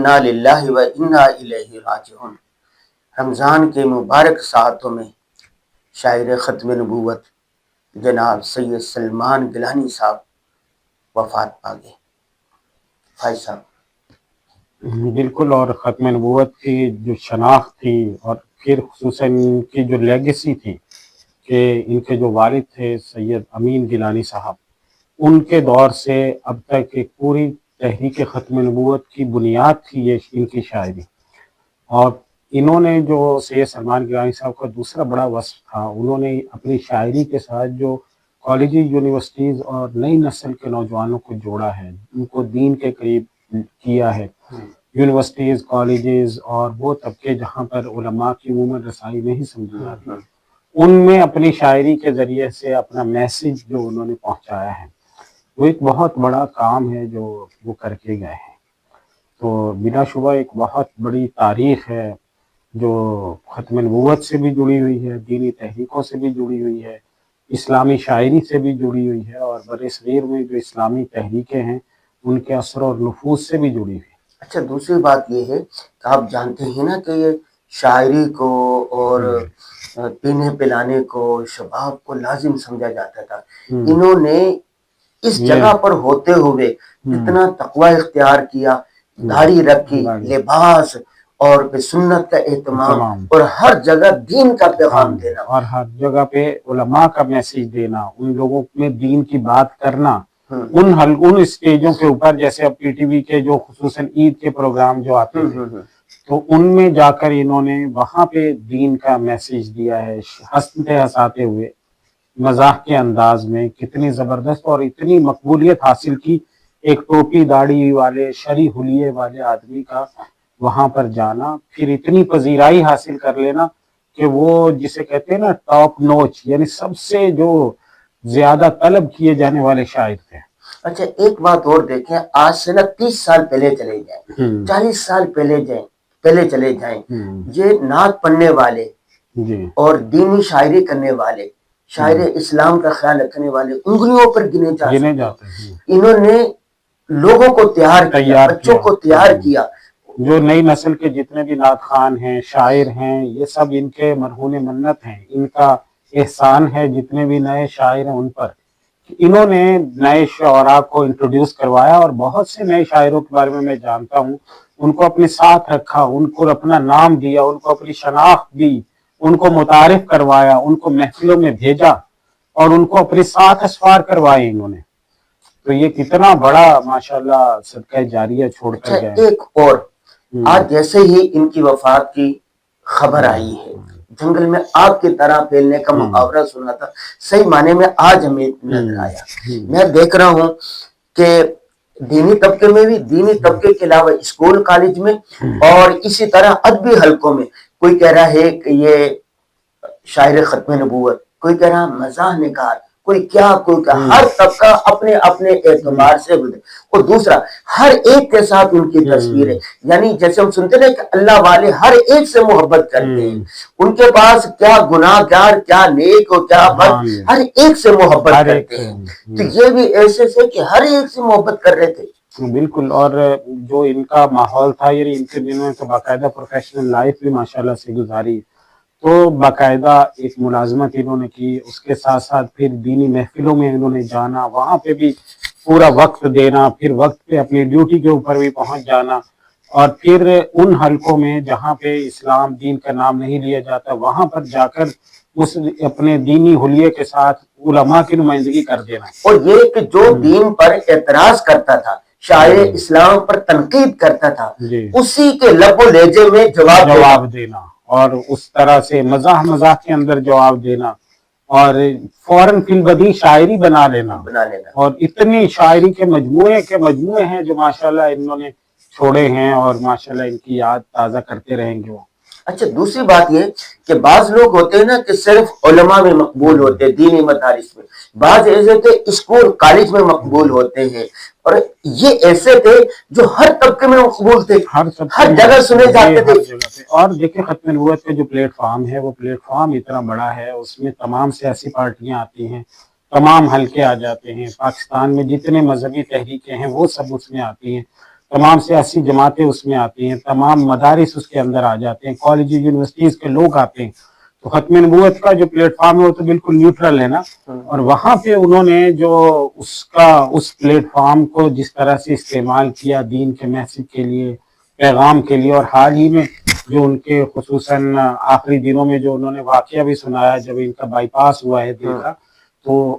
انا للہ و انا الیہ راجعون۔ رمضان کے مبارک ساعتوں میں شاعر ختم نبوت جناب سید سلمان گیلانی صاحب وفات پا گئے۔ فائز صاحب بالکل، اور ختم نبوت کی جو شناخت تھی اور پھر خصوصاً ان کی جو لیگیسی تھی کہ ان کے جو والد تھے سید امین گیلانی صاحب، ان کے دور سے اب تک ایک پوری تحریک ختم نبوت کی بنیاد تھی یہ ان کی شاعری۔ اور انہوں نے جو سید سلمان گیلانی صاحب کا دوسرا بڑا وصف تھا، انہوں نے اپنی شاعری کے ساتھ جو کالجز، یونیورسٹیز اور نئی نسل کے نوجوانوں کو جوڑا ہے، ان کو دین کے قریب کیا ہے۔ یونیورسٹیز، کالجز اور وہ طبقے جہاں پر علماء کی عموماً رسائی نہیں سمجھی جاتی، ان میں اپنی شاعری کے ذریعے سے اپنا میسج جو انہوں نے پہنچایا ہے، وہ ایک بہت بڑا کام ہے جو وہ کر کے گئے ہیں۔ تو بلا شبہ ایک بہت بڑی تاریخ ہے جو ختم نبوت سے بھی جڑی ہوئی ہے، دینی تحریکوں سے بھی جڑی ہوئی ہے، اسلامی شاعری سے بھی جڑی ہوئی ہے، اور برصغیر میں جو اسلامی تحریکیں ہیں ان کے اثر اور نفوذ سے بھی جڑی ہوئی ہے۔ اچھا، دوسری بات یہ ہے کہ آپ جانتے ہیں نا کہ یہ شاعری کو اور پینے پلانے کو شباب کو لازم سمجھا جاتا تھا، انہوں نے اس جگہ پر ہوتے ہوئے اتنا تقوی اختیار کیا، داڑھی رکھی، لباس اور سنت کا اہتمام، اور ہر جگہ دین کا پیغام دینا، اور ہر جگہ پہ علماء کا میسیج دینا، ان لوگوں میں دین کی بات کرنا، ان اسٹیجوں کے اوپر جیسے اب پی ٹی وی کے جو خصوصاً عید کے پروگرام جو آتے ہیں تو ان میں جا کر انہوں نے وہاں پہ دین کا میسیج دیا ہے، ہنستے ہنساتے ہوئے، مزاح کے انداز میں، کتنی زبردست اور اتنی مقبولیت حاصل کی ایک ٹوپی داڑھی والے شرعی حلیے والے آدمی کا وہاں پر جانا، پھر اتنی پذیرائی حاصل کر لینا کہ وہ جسے کہتے ہیں نا ٹاپ نوچ، یعنی سب سے جو زیادہ طلب کیے جانے والے شاعر تھے۔ اچھا، ایک بات اور دیکھیں، آج سے نا 30 سال پہلے چلے جائیں، 40 سال پہلے چلے جائیں، یہ نعت پڑھنے والے اور دینی شاعری کرنے والے، شاعر اسلام کا خیال رکھنے والے انگلیوں پر گنے جاتے ہیں۔ انہوں نے لوگوں کو تیار کیا، بچوں کو تیار کیا۔ جو نئی نسل کے جتنے بھی نعت خوان ہیں، شاعر ہیں، یہ سب ان کے مرہون منت ہیں، ان کا احسان ہے جتنے بھی نئے شاعر ہیں ان پر۔ انہوں نے نئے شعراء کو انٹروڈیوس کروایا، اور بہت سے نئے شاعروں کے بارے میں جانتا ہوں، ان کو اپنے ساتھ رکھا، ان کو اپنا نام دیا، ان کو اپنی شناخت دی، ان کو متعارف کروایا، ان کو محفلوں میں بھیجا اور ان کو اپنے ساتھ اسفار کروائے انہوں نے۔ تو یہ کتنا بڑا ماشاءاللہ صدقہ جاریہ چھوڑ کر گئے۔ ایک اور آج جیسے ہی ان کی وفات کی خبر آئی ہے، جنگل میں آگ کی طرح پھیلنے کا محاورہ سنا تھا، صحیح معنی میں آج ہمیں نظر آیا۔ میں دیکھ رہا ہوں کہ دینی طبقے میں بھی، دینی طبقے کے علاوہ اسکول کالج میں اور اسی طرح ادبی حلقوں میں کوئی کہہ رہا ہے کہ یہ شاعر ختم نبوت، کوئی کہہ رہا مزاح نگار، کوئی کیا، ہر طبقہ اپنے اپنے اعتبار سے گزرے۔ اور دوسرا، ہر ایک کے ساتھ ان کی تصویر ہے، یعنی جیسے ہم سنتے ہیں کہ اللہ والے ہر ایک سے محبت کرتے ہیں، ان کے پاس کیا گناہ گار، کیا نیک اور کیا بد، ہر ایک سے محبت کرتے ہیں۔ تو یہ بھی ایسے سے کہ ہر ایک سے محبت کر رہے تھے۔ بالکل، اور جو ان کا ماحول تھا، یعنی ان کے دنوں میں تو باقاعدہ پروفیشنل لائف بھی ماشاءاللہ سے گزاری، تو باقاعدہ ایک ملازمت انہوں نے کی، اس کے ساتھ ساتھ پھر دینی محفلوں میں انہوں نے جانا، وہاں پہ بھی پورا وقت دینا، پھر وقت پہ اپنی ڈیوٹی کے اوپر بھی پہنچ جانا، اور پھر ان حلقوں میں جہاں پہ اسلام دین کا نام نہیں لیا جاتا وہاں پر جا کر اس اپنے دینی حلیے کے ساتھ علماء کی نمائندگی کر دینا۔ اور یہ کہ جو دین پر اعتراض کرتا تھا، شاعر اسلام پر تنقید کرتا تھا، اسی کے لب و لہجے میں جواب دینا، اور اس طرح سے مزاح کے اندر جواب دینا، اور فوراً فی البدیہہ شاعری بنا لینا۔ اور اتنی شاعری کے مجموعے ہیں جو ماشاءاللہ انہوں نے چھوڑے ہیں، اور ماشاءاللہ ان کی یاد تازہ کرتے رہیں گے وہ۔ اچھا، دوسری بات یہ کہ بعض لوگ ہوتے ہیں نا کہ صرف علماء میں مقبول ہوتے ہیں، دینی مدارس میں، بعض ایسے تھے اسکول کالج میں مقبول ہوتے ہیں، اور یہ ایسے تھے جو ہر طبقے میں مقبول تھے، ہر جگہ سنے جاتے تھے۔ اور دیکھیں ختم نبوت کا جو پلیٹ فارم ہے، وہ پلیٹ فارم اتنا بڑا ہے، اس میں تمام سیاسی پارٹیاں آتی ہیں، تمام حلقے آ جاتے ہیں، پاکستان میں جتنے مذہبی تحریکیں ہیں وہ سب اس میں آتی ہیں، تمام سیاسی جماعتیں اس میں آتی ہیں, تمام مدارس اس کے اندر آ جاتے ہیں, کالج یونیورسٹیز کے لوگ آتے ہیں. تو ختم نبوت کا جو پلیٹ فارم ہے وہ تو بالکل نیوٹرل ہے نا, اور وہاں پہ انہوں نے جو اس پلیٹ فارم کو جس طرح سے استعمال کیا دین کے میسج کے لیے, پیغام کے لیے. اور حال ہی میں جو ان کے خصوصاً آخری دنوں میں جو انہوں نے واقعہ بھی سنایا جب ان کا بائی پاس ہوا ہے دل کا, تو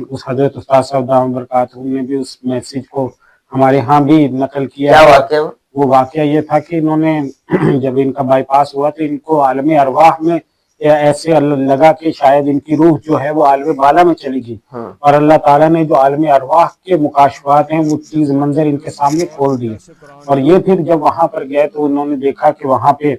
اس حضرت استاد صاحب دامت برکاتہ نے بھی اس میسج کو ہمارے ہاں بھی نقل کیا. کیا واقعہ ہوا؟ وہ واقعہ یہ تھا کہ انہوں نے جب ان کا بائی پاس ہوا تو ان کو عالم ارواح میں ایسے لگا کہ شاید ان کی روح جو ہے وہ عالم بالا میں چلی گئی, اور اللہ تعالیٰ نے جو عالم ارواح کے مکاشفات ہیں وہ چیز منظر ان کے سامنے کھول دیے. اور یہ پھر جب وہاں پر گئے تو انہوں نے دیکھا کہ وہاں پہ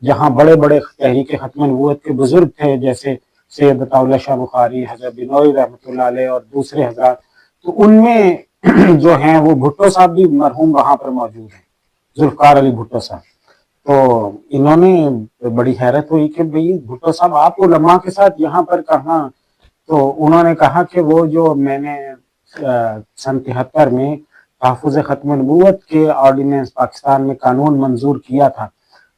جہاں بڑے بڑے تحریک ختم نبوت کے بزرگ تھے جیسے سید عطا اللہ شاہ بخاری, حضرت بنوئی رحمۃ اللہ علیہ اور دوسرے حضرات, تو ان میں جو ہیں وہ بھٹو صاحب بھی مرحوم وہاں پر موجود ہیں, ذوالفقار علی بھٹو صاحب. تو انہوں نے بڑی حیرت ہوئی کہ بھئی بھٹو صاحب آپ علماء کے ساتھ یہاں پر کہاں؟ تو انہوں نے کہا کہ وہ جو میں نے سن 73 میں تحفظ ختم نبوت کے آرڈیننس پاکستان میں قانون منظور کیا تھا,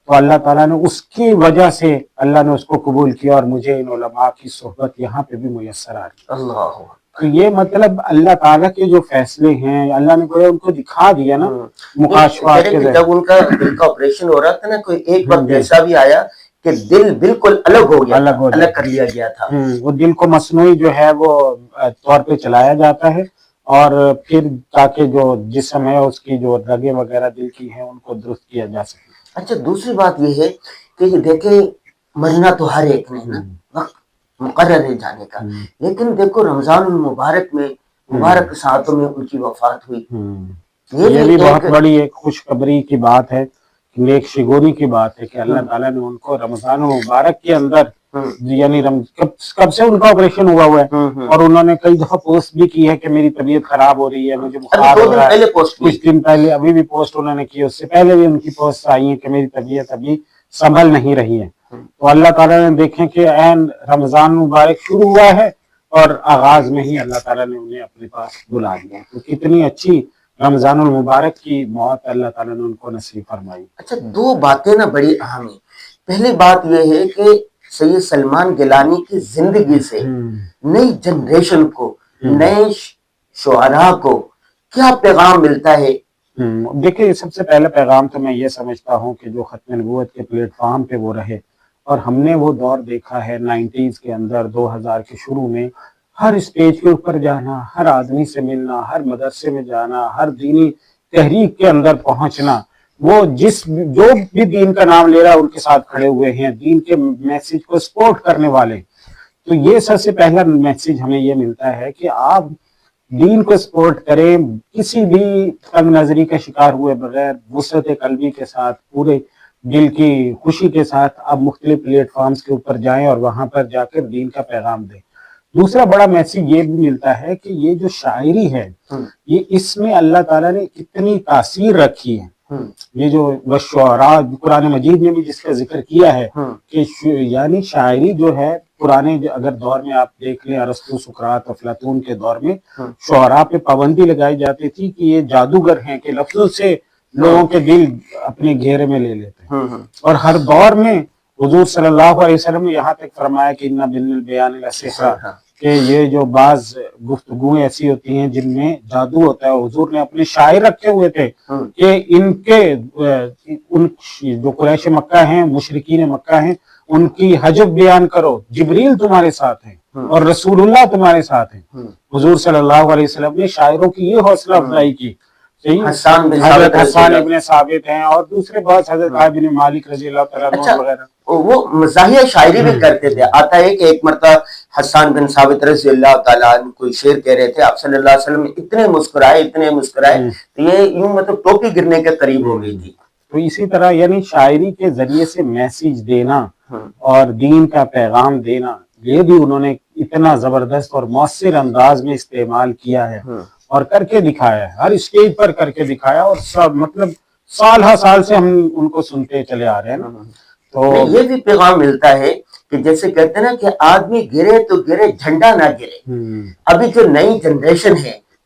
تو اللہ تعالیٰ نے اس کی وجہ سے اللہ نے اس کو قبول کیا اور مجھے ان علماء کی صحبت یہاں پہ بھی میسر آ رہی. اللہ, تو یہ مطلب اللہ تعالیٰ کے جو فیصلے ہیں اللہ نے کوئی ان کو دکھا دیا نا مکاشفات کے ذریعے. جب ان کا دل کا آپریشن ہو رہا تھا نا, کوئی ایک وقت ایسا بھی آیا کہ دل بالکل الگ ہو گیا, الگ کر لیا گیا تھا. وہ دل کو مصنوعی جو ہے وہ طور پہ چلایا جاتا ہے, اور پھر تاکہ جو جسم ہے اس کی جو رگیں وغیرہ دل کی ہیں ان کو درست کیا جا سکے. اچھا, دوسری بات یہ ہے کہ دیکھیں مرنا تو ہر ایک نے نا, وقت مقرر ہے جانے کا, لیکن دیکھو رمضان المبارک میں مبارک ساعتوں میں ان کی وفات ہوئی. یہ بھی بہت بڑی ایک خوشخبری کی بات ہے, نیک شگونی کی بات ہے کہ اللہ تعالیٰ نے ان کو رمضان المبارک کے اندر, یعنی کب سے ان کا آپریشن ہوا ہے, اور انہوں نے کئی دفعہ پوسٹ بھی کی ہے کہ میری طبیعت خراب ہو رہی ہے, مجھے بخار ہو رہا ہے, کچھ دن پہلے ابھی بھی پوسٹ انہوں نے کی, اس سے پہلے بھی ان کی پوسٹ آئی ہیں کہ میری طبیعت ابھی سنبھل نہیں رہی ہے. تو اللہ تعالیٰ نے دیکھیں کہ عین رمضان مبارک شروع ہوا ہے اور آغاز میں ہی اللہ تعالیٰ نے انہیں اپنے پاس بلا لیا. تو کتنی اچھی رمضان المبارک کی موت اللہ تعالیٰ نے ان کو نصیب فرمائی. اچھا, دو باتیں نا بڑی اہم ہیں. پہلی بات یہ ہے کہ سید سلمان گیلانی کی زندگی سے نئی جنریشن کو, نئے شعراء کو کیا پیغام ملتا ہے؟ دیکھیں, سب سے پہلا پیغام تو میں یہ سمجھتا ہوں کہ جو ختم نبوت کے پلیٹ فارم پہ وہ رہے, اور ہم نے وہ دور دیکھا ہے 90s کے اندر, 2000 کے شروع میں ہر اسٹیج کے اوپر جانا, ہر آدمی سے ملنا, ہر مدرسے میں جانا, ہر دینی تحریک کے اندر پہنچنا, وہ جو بھی دین کا نام لے رہا ہے ان کے ساتھ کھڑے ہوئے ہیں, دین کے میسج کو سپورٹ کرنے والے. تو یہ سب سے پہلا میسج ہمیں یہ ملتا ہے کہ آپ دین کو سپورٹ کریں, کسی بھی تنگ نظری کا شکار ہوئے بغیر وسعت قلبی کے ساتھ, پورے دل کی خوشی کے ساتھ آپ مختلف پلیٹ فارمز کے اوپر جائیں اور وہاں پر جا کر دین کا پیغام دیں. دوسرا بڑا میسج یہ بھی ملتا ہے کہ یہ جو شاعری ہے, یہ اس میں اللہ تعالیٰ نے کتنی تاثیر رکھی ہے. یہ جو شعراء قرآن مجید میں بھی جس کا ذکر کیا ہے کہ یعنی شاعری جو ہے پرانے اگر دور میں آپ دیکھ لیں, ارسطو, سقراط, افلاطون کے دور میں شعراء پہ پابندی لگائی جاتی تھی کہ یہ جادوگر ہیں کہ لفظوں سے لوگوں کے دل اپنے گھیرے میں لے لیتے ہیں. اور ہر دور میں حضور صلی اللہ علیہ وسلم نے یہاں تک فرمایا کہ اِنَّ بِالْبِيَانِ لَسِحْرًا, کہ یہ جو بعض گفتگویں ایسی ہوتی ہیں جن میں جادو ہوتا ہے. حضور نے اپنے شاعر رکھے ہوئے تھے کہ ان جو قریش مکہ ہیں, مشرکین مکہ ہیں, ان کی حجب بیان کرو, جبریل تمہارے ساتھ ہیں اور رسول اللہ تمہارے ساتھ ہیں. حضور صلی اللہ علیہ وسلم نے شاعروں کی یہ حوصلہ افزائی کی. حضرت حسان ابن ثابت ہیں اور دوسرے بہت, حضرت ابن مالک رضی اللہ تعالیٰ عنہ وغیرہ. وہ مزاحیہ شاعری بھی کرتے تھے. آتا ہے کہ ایک مرتبہ حسان بن ثابت رضی اللہ تعالیٰ عنہ کوئی شعر کہہ رہے تھے, آپ صلی اللہ علیہ وسلم اتنے مسکرائے تو یہ یوں مطلب ٹوپی گرنے کے قریب ہو گئی تھی. تو اسی طرح یعنی شاعری کے ذریعے سے میسیج دینا اور دین کا پیغام دینا, یہ بھی انہوں نے اتنا زبردست اور مؤثر انداز میں استعمال کیا ہے اور کر کے دکھایا ہے, ہر اسٹیج پر کر کے دکھایا. اور سب مطلب سال ہر سال سے ہم ان کو سنتے چلے آ رہے ہیں نا. تو یہ بھی پیغام ملتا ہے کہ جیسے کہتے ہیں نا کہ آدمی گرے تو گرے, جھنڈا نہ گرے. ابھی جو نئی جنریشن ہے